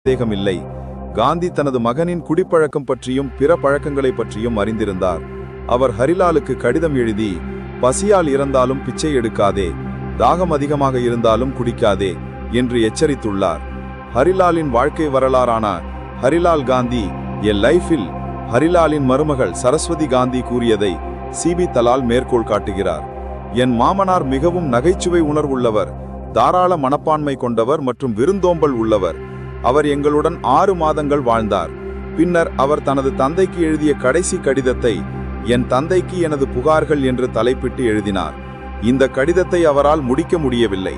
சந்தேகமில்லை. காந்தி தனது மகனின் குடிப்பழக்கம் பற்றியும் பிற பழக்கங்களை பற்றியும் அறிந்திருந்தார். அவர் ஹரிலாலுக்கு கடிதம் எழுதி, பசியால் இறந்தாலும் பிச்சை எடுக்காதே, தாகம் அதிகமாக இருந்தாலும் குடிக்காதே என்று எச்சரித்துள்ளார். ஹரிலாலின் வாழ்க்கை வரலாறான ஹரிலால் காந்தி எ லைஃபில் ஹரிலாலின் மருமகள் சரஸ்வதி காந்தி கூறியதை சிபி தலால் மேற்கோள் காட்டுகிறார். என் மாமனார் மிகவும் நகைச்சுவை உணர்வுள்ளவர், தாராள மனப்பான்மை கொண்டவர் மற்றும் விருந்தோம்பல் உள்ளவர். அவர் எங்களுடன் 6 மாதங்கள் வாழ்ந்தார். பின்னர் அவர் தனது தந்தைக்கு எழுதிய கடைசி கடிதத்தை என் தந்தைக்கு எனது புகார்கள் என்று தலைப்பிட்டு எழுதினார். இந்த கடிதத்தை அவரால் முடிக்க முடியவில்லை.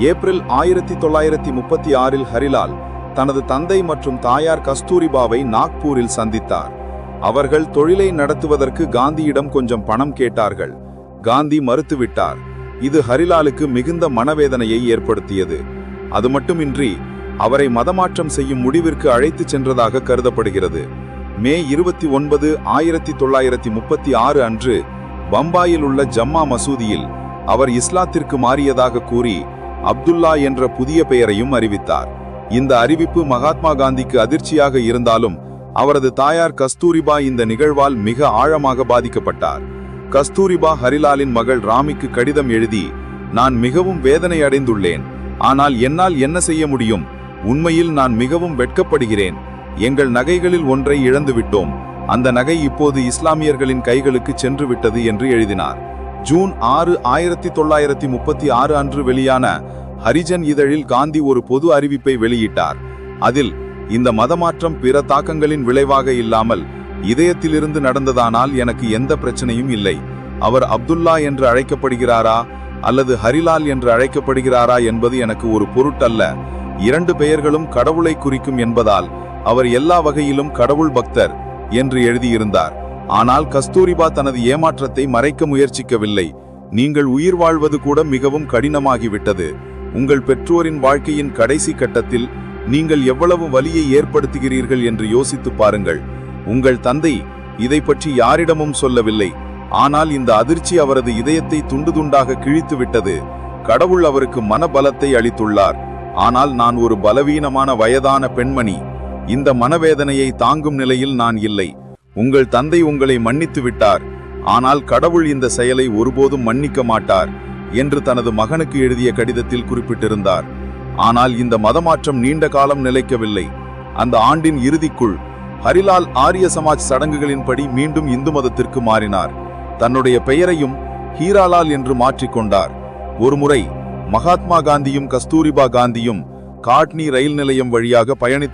ஏப்ரல் 1936இல் ஹரிலால் தனது தந்தை மற்றும் தாயார் கஸ்தூரிபாவை நாக்பூரில் சந்தித்தார். அவர்கள் தொழிலை நடத்துவதற்கு காந்தியிடம் கொஞ்சம் பணம் கேட்டார்கள். காந்தி மறுத்துவிட்டார். இது ஹரிலாலுக்கு மிகுந்த மனவேதனையை ஏற்படுத்தியது. அது மட்டுமின்றி அவரை மதமாற்றம் செய்யும் முடிவிற்கு அழைத்துச் சென்றதாக கருதப்படுகிறது. மே 29, 1936 அன்று பம்பாயில் உள்ள ஜம்மா மசூதியில் அவர் இஸ்லாத்திற்கு மாறியதாக கூறி அப்துல்லா என்ற புதிய பெயரையும் அறிவித்தார். இந்த அறிவிப்பு மகாத்மா காந்திக்கு அதிர்ச்சியாக இருந்தாலும் அவரது தாயார் கஸ்தூரிபா இந்த நிகழ்வால் மிக ஆழமாக பாதிக்கப்பட்டார். கஸ்தூரிபா ஹரிலாலின் மகள் ராமிக்கு கடிதம் எழுதி, நான் மிகவும் வேதனை அடைந்துள்ளேன், ஆனால் என்னால் என்ன செய்ய முடியும்? உண்மையில் நான் மிகவும் வெட்கப்படுகிறேன். எங்கள் நகைகளில் ஒன்றை இழந்துவிட்டோம். அந்த நகை இப்போது இஸ்லாமியர்களின் கைகளுக்கு சென்று விட்டது என்று எழுதினார். ஜூன் 6, 1936 அன்று வெளியான ஹரிஜன் இதழில் காந்தி ஒரு பொது அறிவிப்பை வெளியிட்டார். அதில் இந்த மதமாற்றம் பிற தாக்கங்களின் விளைவாக இல்லாமல் இதயத்திலிருந்து நடந்ததானால் எனக்கு எந்த பிரச்சனையும் இல்லை. அவர் அப்துல்லா என்று அழைக்கப்படுகிறாரா அல்லது ஹரிலால் என்று அழைக்கப்படுகிறாரா என்பது எனக்கு ஒரு பொருட்டல்ல. 2 பெயர்களும் கடவுளை குறிக்கும் என்பதால் அவர் எல்லா வகையிலும் கடவுள் பக்தர் என்று எழுதியிருந்தார். ஆனால் கஸ்தூரிபா தனது ஏமாற்றத்தை மறைக்க முயற்சிக்கவில்லை. நீங்கள் உயிர் வாழ்வது கூட மிகவும் கடினமாகிவிட்டது. உங்கள் பெற்றோரின் வாழ்க்கையின் கடைசி கட்டத்தில் நீங்கள் எவ்வளவு வலியை ஏற்படுத்துகிறீர்கள் என்று யோசித்து பாருங்கள். உங்கள் தந்தை இதை பற்றி யாரிடமும் சொல்லவில்லை. ஆனால் இந்த அதிர்ச்சி அவரது இதயத்தை துண்டு துண்டாக கிழித்து விட்டது. கடவுள் அவருக்கு மனபலத்தை அளித்துள்ளார். ஆனால் நான் ஒரு பலவீனமான வயதான பெண்மணி. இந்த மனவேதனையை தாங்கும் நிலையில் நான் இல்லை. உங்கள் தந்தை உங்களை மன்னித்து விட்டார், ஆனால் கடவுள் இந்த செயலை ஒருபோதும் மன்னிக்க மாட்டார் என்று தனது மகனுக்கு எழுதிய கடிதத்தில் குறிப்பிட்டிருந்தார். ஆனால் இந்த மதமாற்றம் நீண்ட காலம் நிலைக்கவில்லை. அந்த ஆண்டின் இறுதிக்குள் ஹரிலால் ஆரிய சமாஜ் சடங்குகளின்படி மீண்டும் இந்து மதத்திற்கு மாறினார். தன்னுடைய பெயரையும் ஹீராலால் என்று மாற்றிக்கொண்டார். ஒருமுறை மகாத்மா காந்தியும் கஸ்தூரிபா காந்தியும் காட்னி ரயில் நிலையம் வழியாக பயணித்து